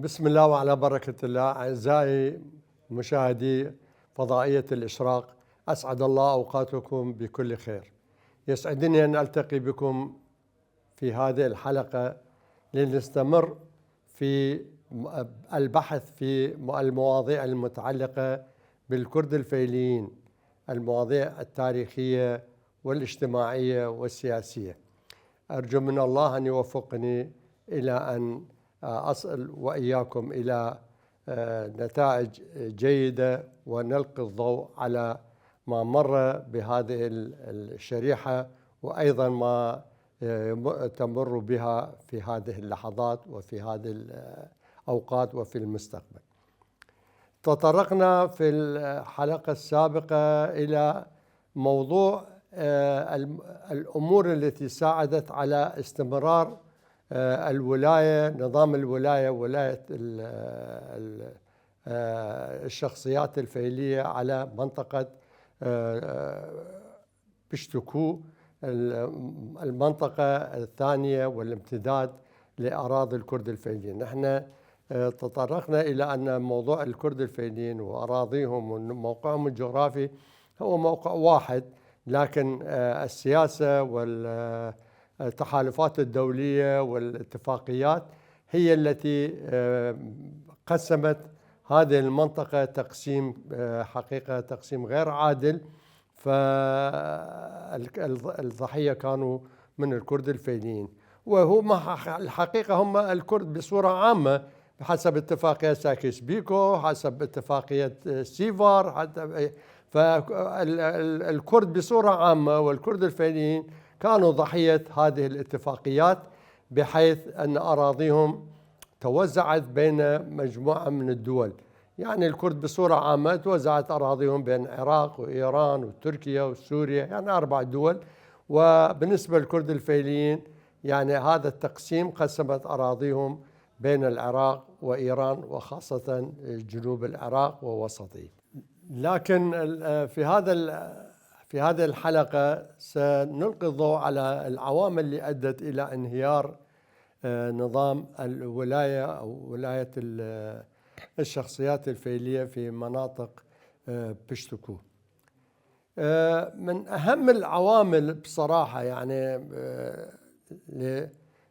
بسم الله وعلى بركة الله. أعزائي مشاهدي فضائية الإشراق، أسعد الله أوقاتكم بكل خير. يسعدني أن ألتقي بكم في هذه الحلقة لنستمر في البحث في المواضيع المتعلقة بالكرد الفيليين، المواضيع التاريخية والاجتماعية والسياسية. أرجو من الله أن يوفقني إلى أن أصل وإياكم إلى نتائج جيدة ونلقي الضوء على ما مر بهذه الشريحة، وأيضا ما تمر بها في هذه اللحظات وفي هذه الأوقات وفي المستقبل. تطرقنا في الحلقة السابقة إلى موضوع الأمور التي ساعدت على استمرار الولاية، نظام الولاية، ولاية الشخصيات الفيلية على منطقة بشتكو، المنطقة الثانية والامتداد لأراضي الكرد الفيليين. نحن تطرقنا إلى أن موضوع الكرد الفيليين وأراضيهم وموقعهم الجغرافي هو موقع واحد، لكن السياسة والتحالفات الدولية والاتفاقيات هي التي قسمت هذه المنطقة تقسيم حقيقة تقسيم غير عادل. فالضحية كانوا من الكرد الفيليين، وهم الحقيقة هم الكرد بصورة عامة بحسب اتفاقية ساكيس بيكو، حسب اتفاقية سيفار. فالكرد بصورة عامة والكرد الفيليين كانوا ضحية هذه الاتفاقيات، بحيث أن أراضيهم توزعت بين مجموعة من الدول. يعني الكرد بصورة عامة توزعت أراضيهم بين العراق وإيران وتركيا وسوريا، يعني 4 دول. وبالنسبة للكرد الفيليين يعني هذا التقسيم قسمت أراضيهم بين العراق وإيران، وخاصة جنوب العراق ووسطه. لكن في هذه الحلقة سنلقي الضوء على العوامل اللي أدت إلى انهيار نظام الولاية أو ولاية الشخصيات الفيلية في مناطق بشتكو. من أهم العوامل بصراحة يعني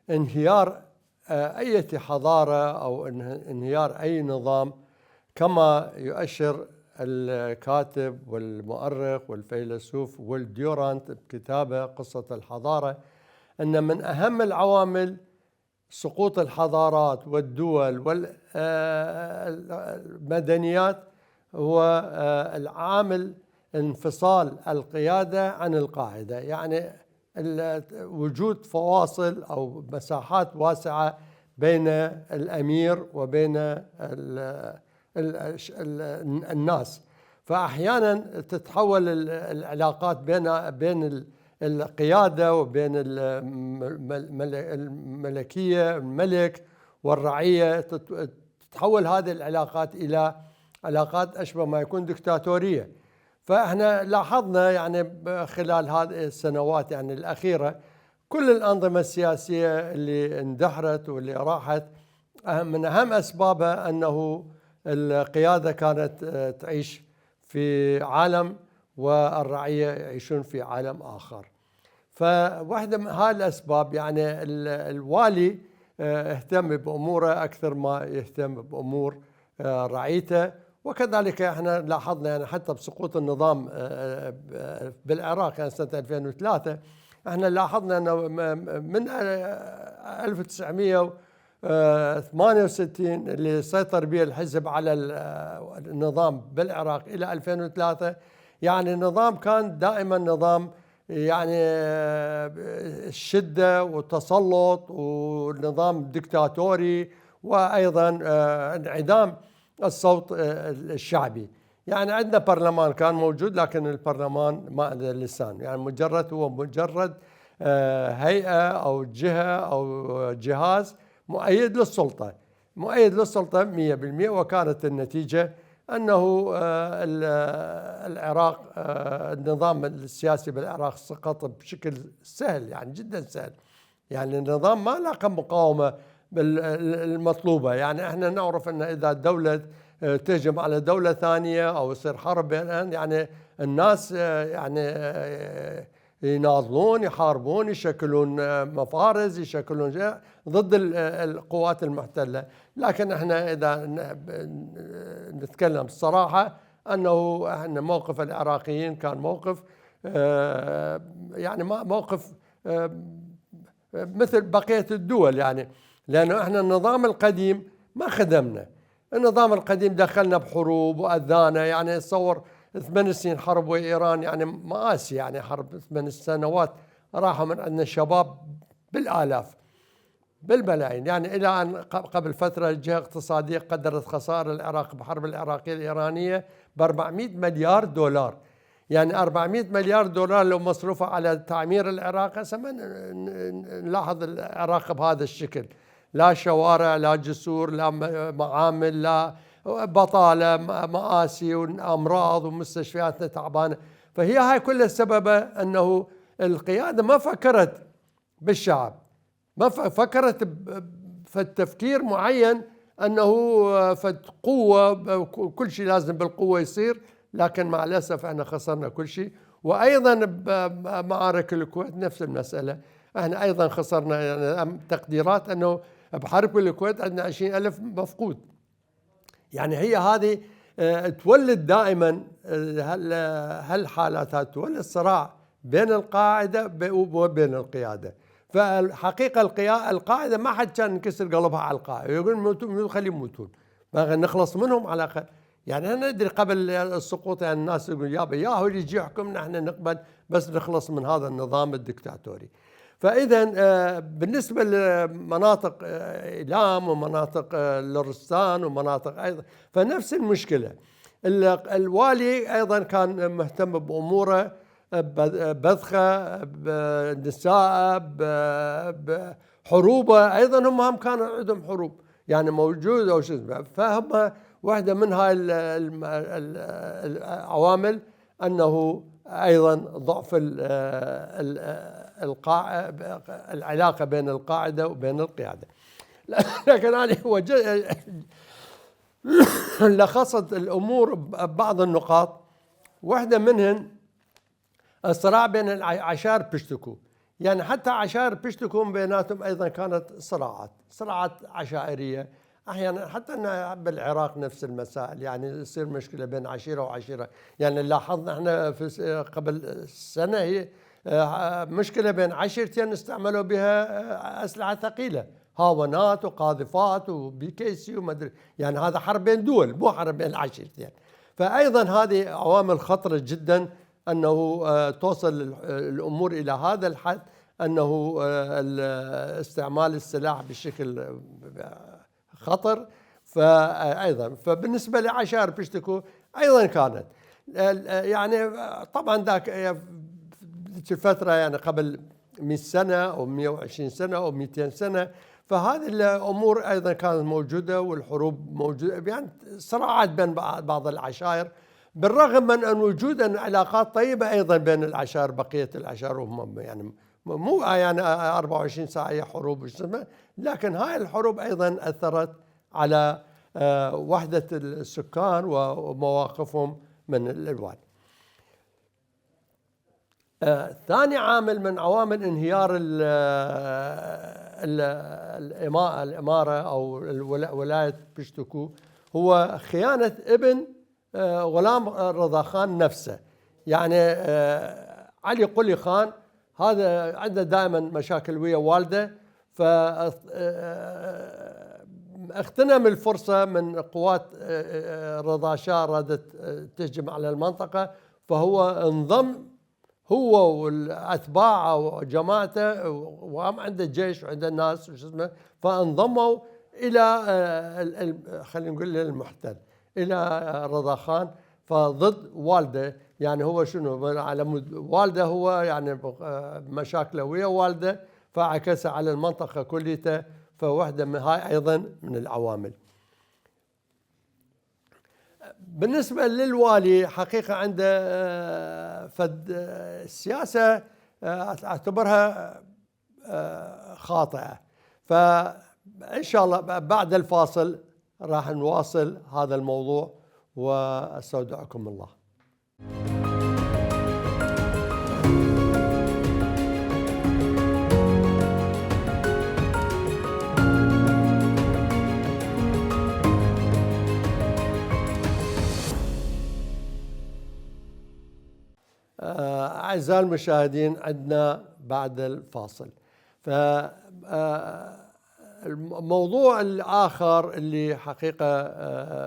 لانهيار أي حضارة أو انهيار أي نظام، كما يؤشر الكاتب والمؤرخ والفيلسوف والديورانت بكتابه قصة الحضارة، أن من أهم العوامل سقوط الحضارات والدول والمدنيات هو العامل انفصال القيادة عن القاعدة، يعني وجود فواصل أو مساحات واسعة بين الأمير وبين الناس. فأحيانا تتحول العلاقات بين القيادة وبين الملكية، الملك والرعية، تتحول هذه العلاقات إلى علاقات أشبه ما يكون دكتاتورية. فإحنا لاحظنا يعني خلال هذه السنوات يعني الأخيرة كل الأنظمة السياسية اللي اندحرت واللي راحت من أهم أسبابها أنه القيادة كانت تعيش في عالم والرعية يعيشون في عالم آخر. فواحدة من هذه الأسباب يعني الوالي اهتم بأموره أكثر ما يهتم بأمور رعيته. وكذلك احنا لاحظنا يعني حتى بسقوط النظام بالعراق يعني سنة 2003 احنا لاحظنا أنه من 1968 اللي سيطر به الحزب على النظام بالعراق إلى 2003، يعني النظام كان دائما نظام يعني الشدة والتسلط ونظام ديكتاتوري، وأيضا انعدام الصوت الشعبي. يعني عندنا برلمان كان موجود، لكن البرلمان ما عنده لسان، يعني مجرد هيئة أو جهة أو جهاز مؤيد للسلطة 100%. وكانت النتيجة أنه العراق النظام السياسي بالعراق سقط بشكل سهل، يعني جدا سهل. يعني النظام ما لاقى مقاومة المطلوبة. يعني احنا نعرف ان اذا الدولة تهجم على دولة ثانية او يصير حرب بينهم، يعني الناس يعني يناضلون، يحاربون، يشكلون مفارز، يشكلون ضد القوات المحتلة. لكن احنا اذا نتكلم الصراحة انه احنا موقف العراقيين كان موقف يعني موقف مثل بقية الدول، يعني لأنه احنا النظام القديم ما خدمنا. النظام القديم دخلنا بحروب وأذانا، يعني تصور 8 سنين حرب ويا إيران، يعني مآسي، يعني حرب 8 سنوات راحوا من عندنا الشباب بالآلاف بالملايين. يعني إلى أن قبل فترة الجهة الاقتصادية قدرت خسائر العراق بحرب العراقية الإيرانية ب 400 مليار دولار. يعني 400 مليار دولار لو مصروفة على تعمير العراق، هسه نلاحظ العراق بهذا الشكل، لا شوارع، لا جسور، لا معامل، لا بطالة، مآسي وأمراض ومستشفياتنا تعبانة. فهي هاي كلها سببها أنه القيادة ما فكرت بالشعب، ما فكرت في التفكير معين أنه في قوة، كل شيء لازم بالقوة يصير. لكن مع الأسف احنا خسرنا كل شيء. وأيضا بمعارك الكويت نفس المسألة، احنا أيضا خسرنا. يعني تقديرات أنه بحرب الكويت عندنا 20,000 مفقود. يعني هي هذه تولد دائما هالحالات، تولد صراع بين القاعدة وبين القيادة. فالحقيقة القاعدة ما حد كان ينكسر قلبها على القاعدة، يقول موتون خليهم يموتون، نخلص منهم على الأقل. يعني أنا ندري قبل السقوط يعني الناس يقول يابا ياهو يجي يحكمنا احنا نقبل بس نخلص من هذا النظام الدكتاتوري. فإذا بالنسبة لمناطق إيلام ومناطق لورستان ومناطق أيضا فنفس المشكلة. الوالي أيضا كان مهتم بأموره، بذخه، بنساء، بحروبه. أيضا هم كانوا عندهم حروب يعني موجودة وش اسمه. فهم واحدة من هاي العوامل أنه أيضا ضعف العلاقة بين القاعدة وبين القيادة. لكن أنا لخصت الأمور ببعض النقاط. واحدة منهن الصراع بين العشائر بيشتكوا. يعني حتى عشائر بيشتكوا بيناتهم أيضا كانت صراعات عشائرية أحيانا. حتى بالعراق نفس المسائل، يعني يصير مشكلة بين عشيرة وعشيرة. يعني لاحظنا احنا في قبل سنة هي مشكلة بين عشيرتين استعملوا بها أسلحة ثقيلة، هاونات وقاذفات وبيكيسي ومدري. يعني هذا حرب بين دول مو حرب بين عشيرتين. فأيضا هذه عوامل خطرة جدا أنه توصل الأمور إلى هذا الحد، أنه استعمال السلاح بشكل خطر. فأيضا فبالنسبة لعشائر بيشتكوا أيضا كانت يعني طبعا ذاك الفترة يعني قبل 100 سنة أو 120 سنة أو 200 سنة. فهذه الأمور أيضا كانت موجودة، والحروب موجودة، يعني صراعات بين بعض العشائر، بالرغم من أن وجود علاقات طيبة أيضا بين العشائر، بقية العشائر، وهم يعني مو يعني 24 ساعة هي حروب، لكن هاي الحروب أيضا أثرت على وحدة السكان ومواقفهم من الوالي. ثاني عامل من عوامل انهيار الإمارة أو ولاية بيشتكو هو خيانة ابن غلام رضا خان نفسه. يعني علي قلي خان هذا عنده دائما مشاكل ويا والده، فاغتنم الفرصة من قوات رضا شاه رادت تهجم على المنطقة، فهو انضم هو والأتباع وجماعته، وهم عنده جيش وعنده ناس وش اسمه، فانضموا إلى خلينا نقول المحتل، إلى رضا خان، فضد والده. يعني هو شنو على والده، هو يعني مشاكله ويا والده، فعكس على المنطقة كلها. فواحدة من هاي أيضا من العوامل. بالنسبة للوالي حقيقة عنده فد السياسة أعتبرها خاطئة. إن شاء الله بعد الفاصل راح نواصل هذا الموضوع، واستودعكم الله. أعزائي المشاهدين، عندنا بعد الفاصل فالموضوع الآخر اللي حقيقة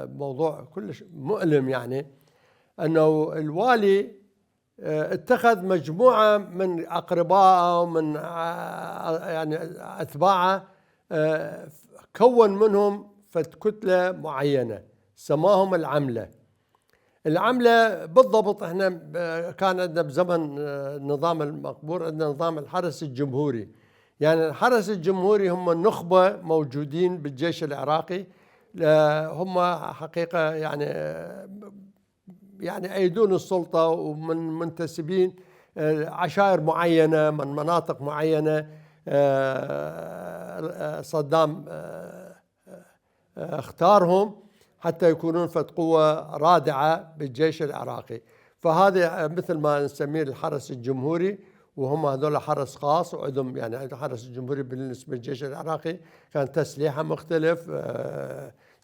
موضوع كلش مؤلم، يعني أنه الوالي اتخذ مجموعة من أقربائه ومن يعني أتباعه، كون منهم كتلة معينة سماهم العملة. العملة بالضبط احنا كان عندنا بزمن النظام المقبور عندنا نظام الحرس الجمهوري، يعني الحرس الجمهوري هم النخبة موجودين بالجيش العراقي، هم حقيقة يعني أيدون السلطة ومن منتسبين عشائر معينة من مناطق معينة. صدام اختارهم حتى يكونون فد قوة رادعة بالجيش العراقي، فهذا مثل ما نسميه الحرس الجمهوري، وهم هذول حرس خاص وعندهم يعني الحرس الجمهوري بالنسبة للجيش العراقي كان تسليحه مختلف،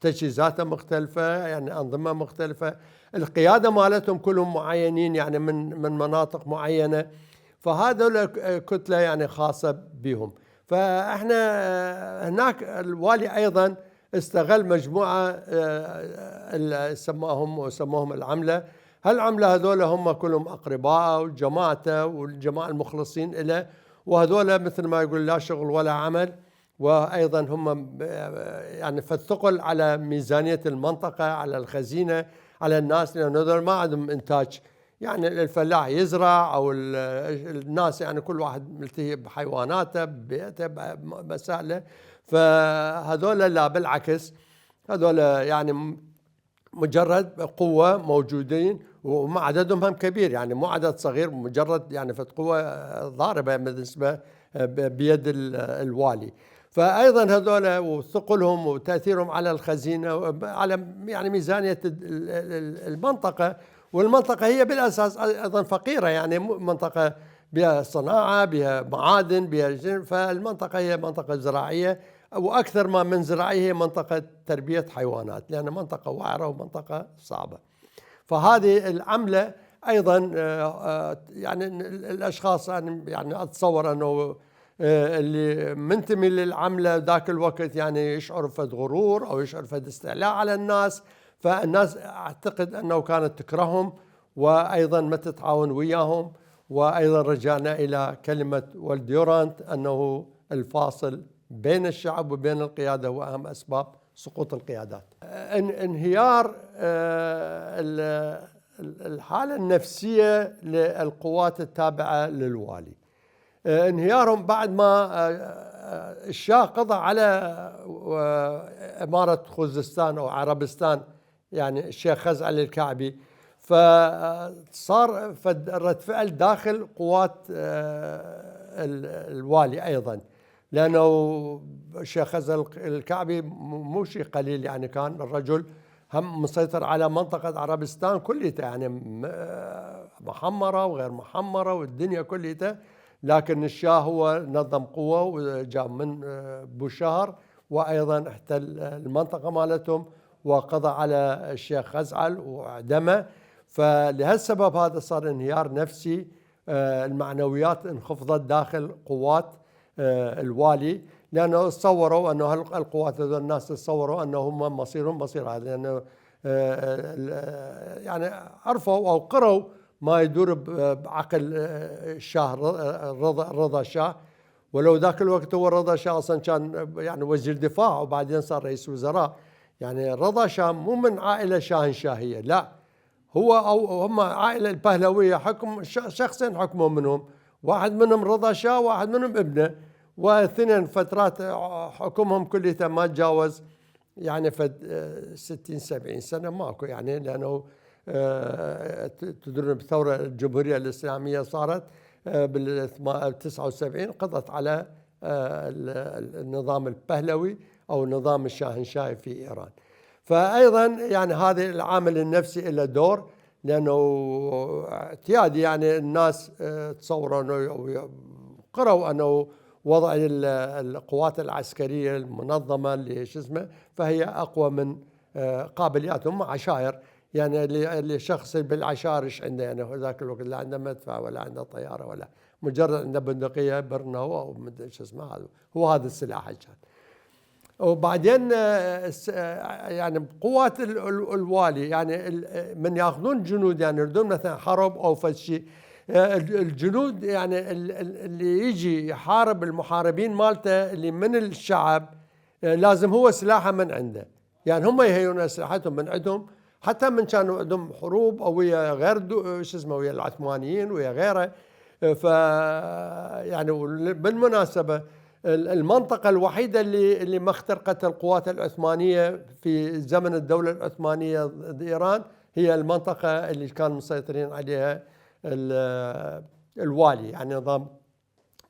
تجهيزاته مختلفة، يعني أنظمة مختلفة، القيادة مالتهم كلهم معينين يعني من مناطق معينة، فهذول كتلة يعني خاصة بهم. فإحنا هناك الوالي أيضا استغل مجموعة سماهم العملة. هالعملة هذول هم كلهم أقرباء وجماعته والجماعة المخلصين إله، وهذول مثل ما يقول لا شغل ولا عمل، وأيضا هم يعني فالثقل على ميزانية المنطقة، على الخزينة، على الناس، لأن هذول ما عندهم إنتاج، يعني الفلاح يزرع أو الناس يعني كل واحد ملتهي بحيواناته ببيئته بمسائله، فهذول لا بالعكس هذول يعني مجرد قوة موجودين وما عددهم هم كبير، يعني مو عدد صغير، مجرد يعني فد قوة ضاربة بالنسبة بيد الوالي. فأيضا هذول وثقلهم وتأثيرهم على الخزينة على يعني ميزانية المنطقة، والمنطقة هي بالأساس أيضا فقيرة، يعني منطقة بها صناعة، بها معادن، بها، فالمنطقة هي منطقة زراعية، وأكثر ما من زراعية هي منطقة تربية حيوانات، لأن منطقة وعرة ومنطقة صعبة. فهذه العملة أيضا يعني الأشخاص يعني أتصور أنه اللي منتمي للعملة ذاك الوقت يعني يشعر فد غرور أو يشعر فد استعلاء على الناس، فالناس أعتقد أنه كانت تكرههم وأيضا ما تتعاون وياهم. وأيضا رجعنا إلى كلمة والديورانت أنه الفاصل بين الشعب وبين القيادة هو أهم أسباب سقوط القيادات. انهيار الحالة النفسية للقوات التابعة للوالي، انهيارهم بعد ما الشاه قضى على إمارة خوزستان أو عربستان، يعني الشيخ خزعل الكعبي، فصار رد فعل داخل قوات الوالي أيضا، لأنه الشيخ خزعل الكعبي مو شيء قليل، يعني كان الرجل هم مسيطر على منطقة عربستان كلها، يعني محمرة وغير محمرة والدنيا كلها، لكن الشاه هو نظم قوة وجاء من بوشهر وأيضا احتل المنطقة مالتهم وقضى على الشيخ خزعل وأعدمه. فلهالسبب هذا صار انهيار نفسي، المعنويات انخفضت داخل قوات الوالي، لأنه تصوروا أنه القوات هذول الناس تصوروا أنه هم مصيرهم مصير هذا، لأنه يعني عرفوا أو قروا ما يدور بعقل الشاه رضا شاه، ولو ذاك الوقت هو رضا شاه أصلا كان يعني وزير دفاع وبعدين صار رئيس وزراء، يعني رضا شاه مو من عائلة شاهنشاهية، لا هو أو هم عائلة البهلوية، حكم شخصين حكموا منهم، واحد منهم رضا شاه واحد منهم ابنه، واثنين فترات حكمهم كلها ما تجاوز يعني فد 60-70 سنة ماكو، يعني لأنه تدرون بالثورة الجمهورية الإسلامية صارت بال 79 قضت على النظام البهلوي أو نظام الشاهنشاهي في إيران. فأيضا يعني هذا العامل النفسي له دور، لأنه اعتيادي يعني الناس تصوروا أو قرأوا أنه وضع القوات العسكرية المنظمة اللي شو اسمه فهي أقوى من قابلياتهم عشائر. يعني اللي شخص بالعشائر ايش عنده؟ يعني ذاك الوقت لا عنده مدفع ولا عنده طيارة ولا مجرد عنده بندقية برنو أو شو اسمه، هذا هو هذا السلاح اللي كان. وبعدين يعني قوات الوالي يعني من ياخذون جنود يعني يردون مثلا حرب او فشي، الجنود يعني اللي يجي يحارب المحاربين مالته اللي من الشعب لازم هو سلاحه من عنده. يعني هم يهيئون اسلحتهم من عندهم، حتى من كانوا عندهم حروب او ويا غير شو اسمه ويا العثمانيين ويا غيره. ف يعني بالمناسبه المنطقة الوحيدة اللي ما اخترقتها القوات العثمانية في زمن الدولة العثمانية ضد إيران هي المنطقة اللي كانوا مسيطرين عليها الوالي، يعني نظام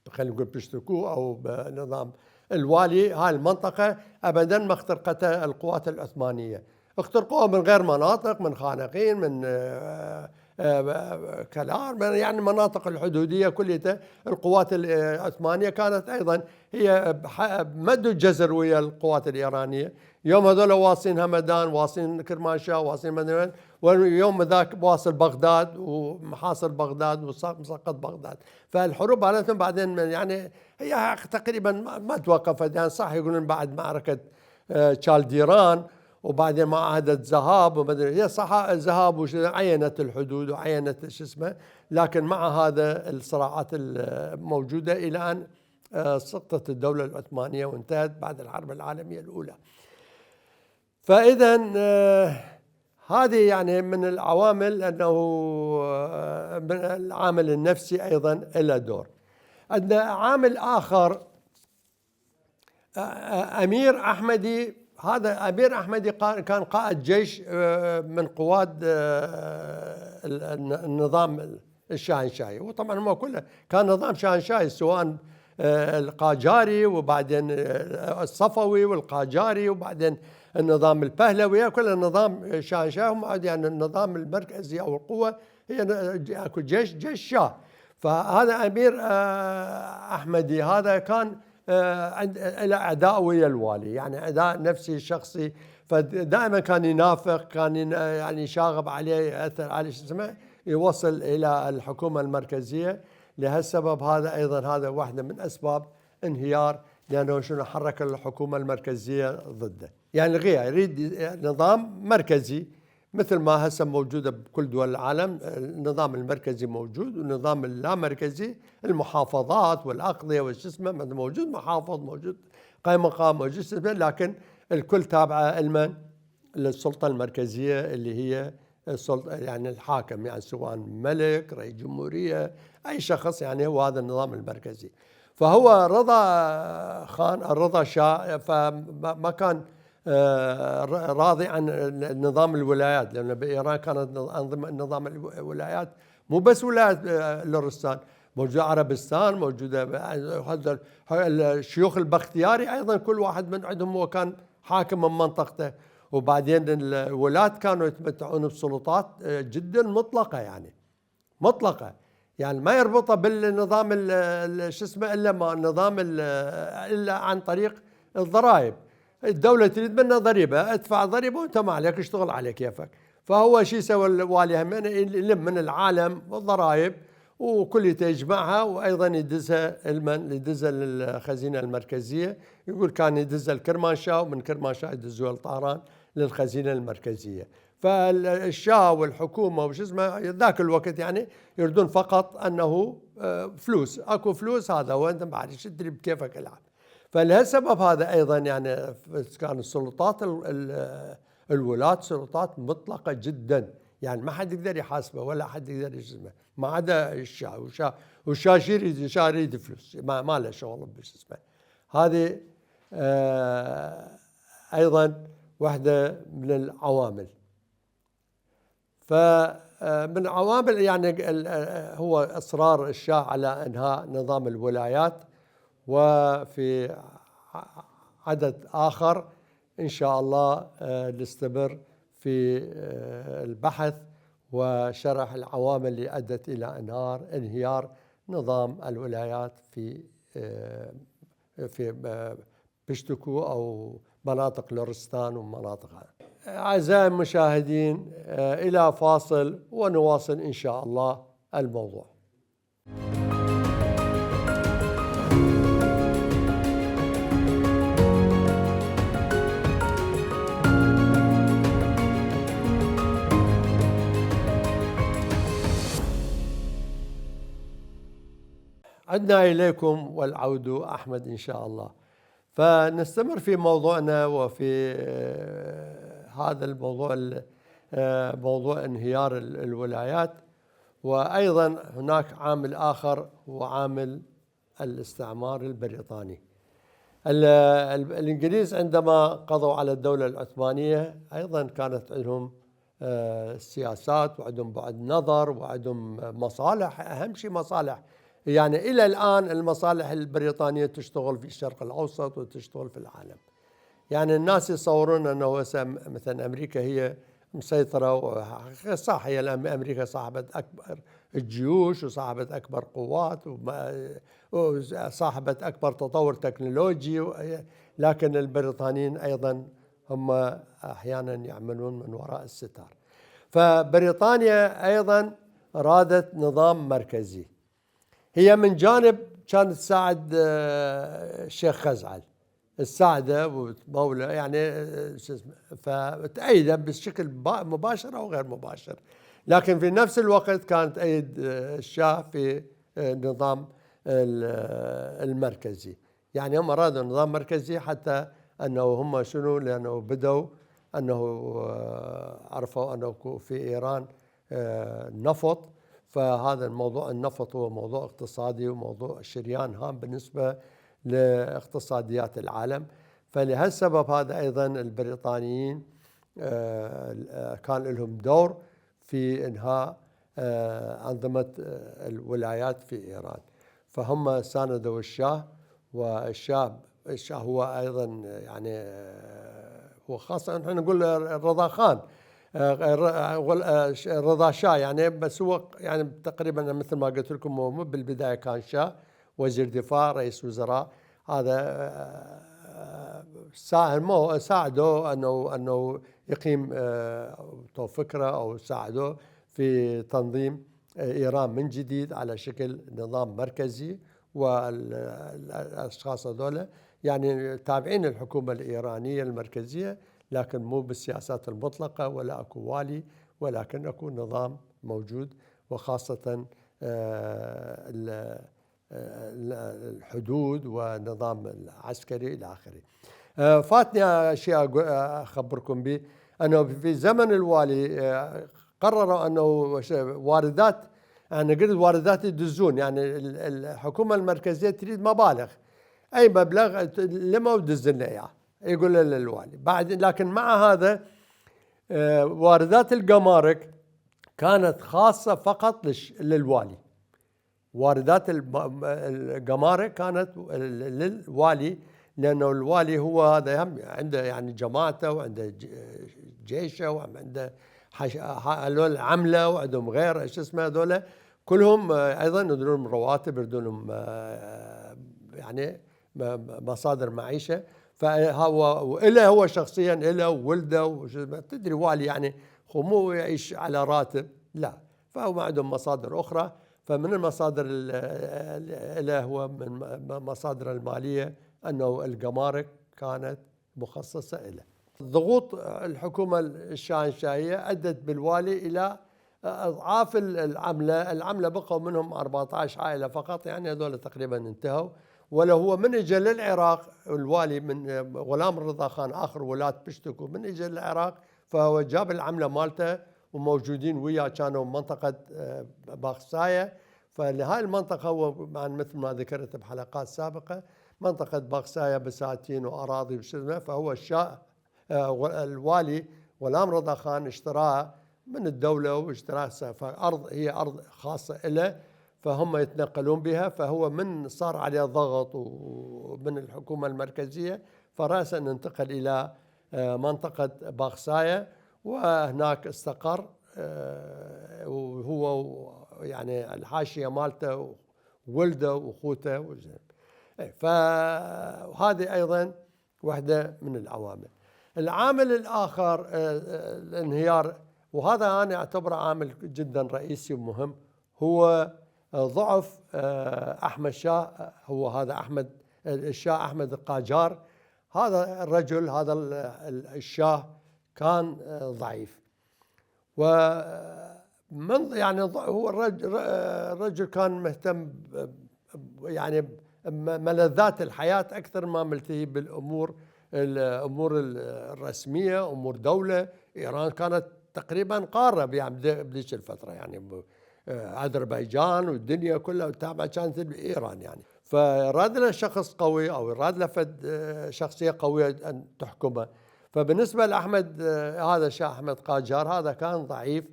خلينا نقول بشتكو أو نظام الوالي. هاي المنطقة أبدا ما اخترقتها القوات العثمانية، اخترقوها من غير مناطق، من خانقين، من كلار، يعني مناطق الحدودية كلها. القوات العثمانية كانت أيضا هي مد الجزر ويا القوات الإيرانية. يوم هذول واصلين همدان، واصلين كرمانشاه، واصلين مدري، ويوم ذاك واصل بغداد ومحاصر بغداد ومسقط بغداد. فالحروب مالتهم بعدين يعني هي تقريبا ما توقفت. يعني صح يقولون بعد معركة تشالديران وبعدين معاهدة ذهاب ومدري، هي صح ذهاب عينت الحدود وعينت شو اسمه، لكن مع هذا الصراعات الموجودة إلى أن سقطت الدولة العثمانية وانتهت بعد الحرب العالمية الأولى. فإذا هذه يعني من العوامل، أنه من العامل النفسي أيضا له دور. عندنا عامل آخر، أمير أحمدي. هذا أمير أحمدي كان قائد جيش من قوات النظام الشاهنشاهي، وطبعا هو كله كان نظام شاهنشاهي، سواء القاجاري وبعدين الصفوي والقاجاري وبعدين النظام البهلوي، كله نظام شاهنشاهي. يعني النظام المركزي أو القوة هي جيش شاه. فهذا أمير أحمدي هذا كان له أداء ويا الوالي، يعني أداء نفسي شخصي، فدائما كان ينافق، كان يعني يشاغب عليه، يأثر عليه شو اسمه، يوصل إلى الحكومة المركزية. لهالسبب هذا أيضا هذا واحدة من أسباب انهيار، لأنه شنو حرك الحكومة المركزية ضده. يعني يريد نظام مركزي مثل ما هسه موجودة بكل دول العالم. النظام المركزي موجود والنظام اللامركزي، المحافظات والأقضية والشسمة موجود، محافظ موجود، قائم مقام موجود، لكن الكل تابعة لمن؟ للسلطة المركزية اللي هي السلطة يعني الحاكم، يعني سواء ملك، رئيس جمهورية، أي شخص، يعني هو هذا النظام المركزي. فهو رضا خان رضا شاه فما كان راضي عن نظام الولايات، لأن بإيران كانت نظام الولايات مو بس ولاية لورستان، موجودة عربستان، موجودة الشيوخ البختياري أيضا كل واحد من عندهم هو كان حاكم من منطقته. وبعدين الولاة كانوا يتمتعون بسلطات جدا مطلقة، يعني مطلقة، يعني ما يربطها بالنظام شو اسمه إلا ما النظام إلا عن طريق الضرائب. الدولة تريد منها ضريبة، ادفع ضريبة وانت ما عليك، اشتغل على كيفك. فهو شو يسوي الوالي؟ هم يلم من العالم الضرائب وكل يجمعها، وايضا يدزها يدزها للخزينة المركزية. يقول كان يدزها لكرمانشاه، ومن كرمانشاه يدزوها لطهران للخزينة المركزية. فالشاه والحكومة وش اسمه ذاك الوقت يعني يردون فقط أنه فلوس، أكو فلوس، هذا وأنت ما عارف تدري بكيفك العب. فلهالسبب هذا أيضا يعني كان السلطات الولاة سلطات مطلقة جدا، يعني ما حد يقدر يحاسبه ولا حد يقدر يسمه ما عدا الشاه. والشاه يريد فلوس، ما له شغل بش اسمه. هذه أيضا واحدة من العوامل. فمن عوامل يعني هو إصرار الشاه على إنهاء نظام الولايات. وفي عدد آخر إن شاء الله نستمر في البحث وشرح العوامل اللي أدت إلى انهيار نظام الولايات في بشتكو أو مناطق لورستان ومناطقها. أعزائي المشاهدين، إلى فاصل ونواصل إن شاء الله الموضوع. عدنا إليكم والعود أحمد إن شاء الله. فنستمر في موضوعنا وفي هذا الموضوع، موضوع انهيار الولايات. وأيضا هناك عامل آخر هو عامل الاستعمار البريطاني. الإنجليز عندما قضوا على الدولة العثمانية أيضا كانت عندهم سياسات وعندهم بعد نظر وعندهم مصالح، أهم شيء مصالح. يعني إلى الآن المصالح البريطانية تشتغل في الشرق الأوسط وتشتغل في العالم. يعني الناس يصورون أنه مثلا أمريكا هي مسيطرة، صح، هي أمريكا صاحبة أكبر الجيوش وصاحبة أكبر قوات وصاحبة أكبر تطور تكنولوجي، لكن البريطانيين أيضا هم أحيانا يعملون من وراء الستار. فبريطانيا أيضا رادت نظام مركزي. هي من جانب كانت تساعد الشيخ خزعل، تساعده ومولى يعني فتأيده بشكل مباشر أو غير مباشر، لكن في نفس الوقت كانت تأيد الشاه في النظام المركزي. يعني هم أرادوا نظام مركزي حتى أنه هم شنو، لأنه بدوا أنه عرفوا أنه في إيران نفط، فهذا الموضوع النفط هو موضوع اقتصادي وموضوع شريان هام بالنسبة لاقتصاديات العالم. فلهالسبب هذا أيضا البريطانيين كان لهم دور في إنهاء أنظمة الولايات في إيران. فهم ساندوا الشاه، والشاه هو أيضا يعني هو خاصة نحن نقول رضا خان، رضا شاه يعني، بس هو يعني تقريبا مثل ما قلت لكم هو بالبداية كان شاه، وزير دفاع، رئيس وزراء. هذا ساعده أنه يقيم فكرة أو ساعده في تنظيم إيران من جديد على شكل نظام مركزي. والأشخاص هذول يعني تابعين الحكومة الإيرانية المركزية، لكن مو بالسياسات المطلقة ولا أكو والي، ولكن أكو نظام موجود، وخاصة الحدود ونظام العسكري إلى آخره. فاتني أشياء أخبركم به، أنه في زمن الوالي قرروا أنه واردات، أنا قلت واردات يدزون، يعني الحكومة المركزية تريد مبالغ، أي مبلغ لما ودز لنا إياه، يقول للوالي بعد. لكن مع هذا واردات الجمارك كانت خاصة فقط للوالي. واردات الجمارك كانت للوالي، لأنه الوالي هو هذا عنده يعني جماعته وعنده جيشه وعنده هذول عمله وعندهم غير شو اسمه، هذول كلهم أيضا يدرون رواتب، يدرون يعني مصادر معيشة. فهو إله هو شخصيا إله وولده تدري والي يعني مو يعيش على راتب، لا، فهو عندهم مصادر أخرى. فمن المصادر إله هو من مصادر المالية أنه الجمارك كانت مخصصة إله. ضغوط الحكومة الشاهنشاهية أدت بالوالي إلى أضعاف العملة بقوا منهم 14 عائلة فقط، يعني هذول تقريبا انتهوا. ولو هو من اجى للعراق الوالي من غلام رضا خان آخر ولاة بشتكو، من اجى للعراق فهو جاب العملة مالته وموجودين وياه، كانوا منطقة باغسايا. فلهاي المنطقة هو مثل ما ذكرت بحلقات سابقة منطقة باغسايا بساتين وأراضي وشذا، فهو الوالي غلام رضا خان اشتراها من الدولة واشتراها، فأرض هي أرض خاصة له، فهم يتنقلون بها. فهو من صار عليه ضغط ومن الحكومة المركزية، فرأسا انتقل إلى منطقة باغسايا، وهناك استقر وهو يعني الحاشية مالته ولده وأخوته. فهذه أيضا واحدة من العوامل. العامل الآخر الانهيار، وهذا أنا أعتبره عامل جدا رئيسي ومهم، هو ضعف أحمد شاه. هو هذا الشاه أحمد القاجار. هذا الرجل، هذا الشاه كان ضعيف، ومن يعني هو الرجل كان مهتم يعني ملذات الحياة أكثر ما ملتهي بالأمور الرسمية، أمور دولة. إيران كانت تقريبا قارة بذيك الفترة، يعني أذربيجان والدنيا كلها تابعة كانت لإيران يعني. فراد له شخص قوي أو راد له شخصية قوية أن تحكمه. فبالنسبة لأحمد هذا شاه أحمد قاجار، هذا كان ضعيف،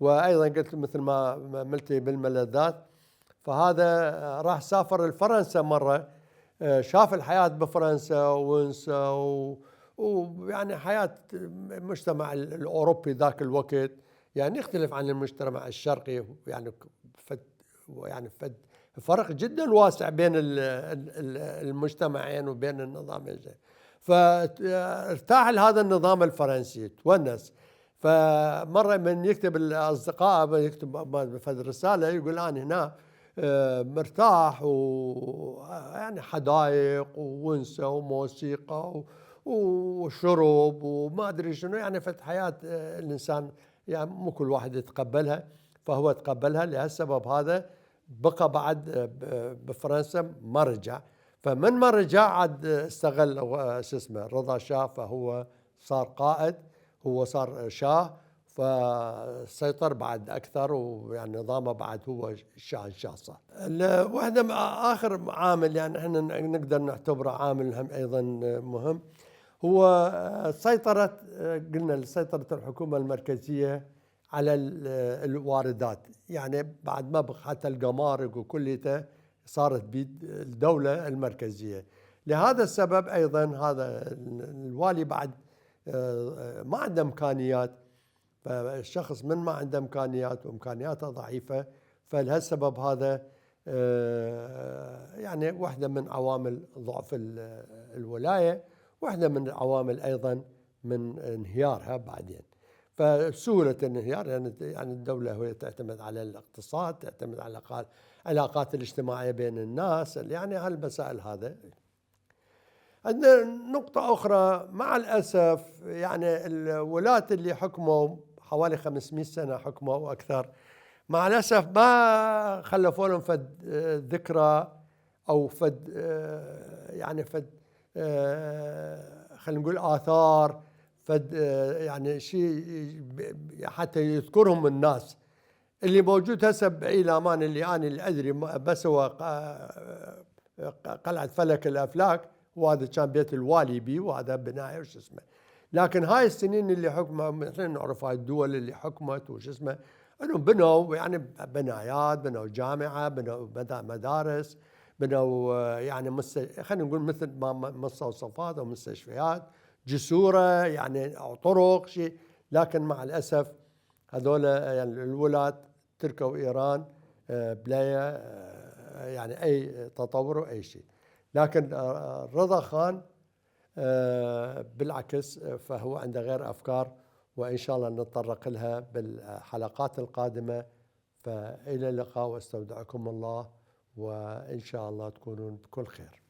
وأيضا قلت مثل ما ملتهي بالملذات. فهذا راح سافر لفرنسا مرة، شاف الحياة بفرنسا ونسى ويعني حياة المجتمع الأوروبي ذاك الوقت يعني يختلف عن المجتمع الشرقي، يعني فرق جدا واسع بين المجتمعين وبين النظامين. فارتاح لهذا النظام الفرنسي، تونس. فمرة من يكتب الأصدقاء، يكتب في الرسالة يقول أنا هنا مرتاح، ويعني حدائق وونسة وموسيقى وشرب وما أدري شنو، يعني في حياة الإنسان يعني مو كل واحد يتقبلها. فهو تقبلها، لهالسبب هذا بقى بعد بفرنسا ما رجع. فمن ما رجع عاد استغل شو اسمه رضا شاه، فهو صار قائد، هو صار شاه، فسيطر بعد أكثر، ويعني نظامه بعد هو الشاه صار. واحدة آخر عامل يعني احنا نقدر نعتبره عامل هم أيضا مهم، هو قلنا سيطرة الحكومة المركزية على الواردات. يعني بعد ما بقى حتى الجمارك وكليته صارت بيد الدولة المركزية. لهذا السبب أيضا هذا الوالي بعد ما عنده إمكانيات. فالشخص من ما عنده إمكانيات وإمكانياته ضعيفة، فلهالسبب هذا يعني واحدة من عوامل ضعف الولاية، واحدة من العوامل أيضا من انهيارها بعدين. فسهولة الانهيار يعني الدولة هي تعتمد على الاقتصاد، تعتمد على العلاقات الاجتماعية بين الناس، يعني هالمسائل. هذا عندنا نقطة أخرى، مع الأسف يعني الولاة اللي حكموا حوالي 500 سنة حكموا وأكثر، مع الأسف ما خلفوا لهم فد ذكرى أو فد يعني فد خلينا نقول آثار، فد يعني شيء حتى يذكرهم الناس. اللي موجود هسه بعيلامان اللي أنا اللي أدري بس هو قلعة فلك الأفلاك، وهذا كان بيت الوالي بي، وهذا بناية وش اسمه. لكن هاي السنين اللي حكموا مثلا نعرف هاي الدول اللي حكمت وش اسمه، انهم بنوا يعني بنايات، بنوا جامعة، بنوا مدارس، بنوا يعني خلينا نقول مثل مستوصفات او مستشفيات، جسورة يعني او طرق شيء. لكن مع الأسف هذول يعني الولاة تركوا إيران بلا يعني أي تطور وأي شيء. لكن رضا خان بالعكس فهو عنده غير أفكار، وإن شاء الله نتطرق لها بالحلقات القادمة. فإلى اللقاء واستودعكم الله، وإن شاء الله تكونون بكل خير.